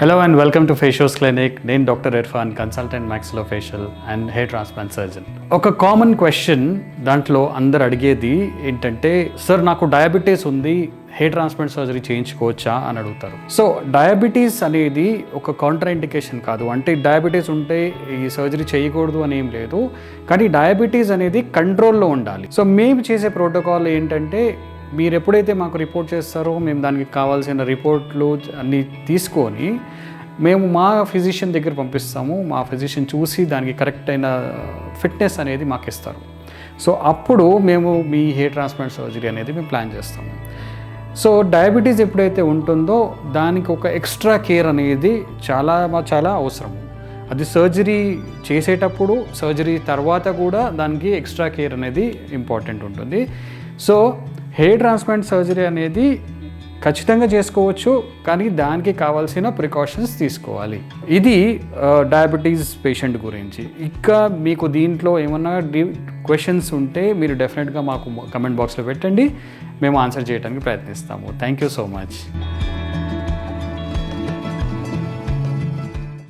Hello and welcome to ఫేషియోస్ clinic. నేను doctor Irfan, consultant maxillofacial and hair transplant surgeon. ఒక common question దాంట్లో అందరు అడిగేది ఏంటంటే, సార్ నాకు డయాబెటీస్ ఉంది, హెయిర్ ట్రాన్స్ప్లాంట్ సర్జరీ చేయించుకోవచ్చా అని అడుగుతారు. సో డయాబెటీస్ అనేది ఒక కాంట్రా ఇండికేషన్ కాదు. అంటే డయాబెటీస్ ఉంటే ఈ సర్జరీ చేయకూడదు అని ఏం లేదు, కానీ డయాబెటీస్ అనేది కంట్రోల్లో ఉండాలి. సో మేము చేసే ప్రోటోకాల్ ఏంటంటే, మీరు ఎప్పుడైతే మాకు రిపోర్ట్ చేస్తారో మేము దానికి కావాల్సిన రిపోర్ట్లు అన్నీ తీసుకొని మేము మా ఫిజిషియన్ దగ్గర పంపిస్తాము. మా ఫిజిషియన్ చూసి దానికి కరెక్ట్ అయిన ఫిట్నెస్ అనేది మాకు ఇస్తారు. సో అప్పుడు మేము మీ హెయిర్ ట్రాన్స్ప్లాంట్ సర్జరీ అనేది మేము ప్లాన్ చేస్తాము. సో డయాబెటీస్ ఎప్పుడైతే ఉంటుందో దానికి ఒక ఎక్స్ట్రా కేర్ అనేది చాలా అవసరం. అది సర్జరీ చేసేటప్పుడు, సర్జరీ తర్వాత కూడా దానికి ఎక్స్ట్రా కేర్ అనేది ఇంపార్టెంట్ ఉంటుంది. సో హెయిర్ ట్రాన్స్ప్లాంట్ సర్జరీ అనేది ఖచ్చితంగా చేసుకోవచ్చు, కానీ దానికి కావాల్సిన ప్రికాషన్స్ తీసుకోవాలి. ఇది డయాబెటీస్ పేషెంట్ గురించి. ఇంకా మీకు దీంట్లో ఏమన్నా క్వశ్చన్స్ ఉంటే మీరు డెఫినెట్గా మాకు కమెంట్ బాక్స్లో పెట్టండి, మేము ఆన్సర్ చేయడానికి ప్రయత్నిస్తాము. Thank you so much.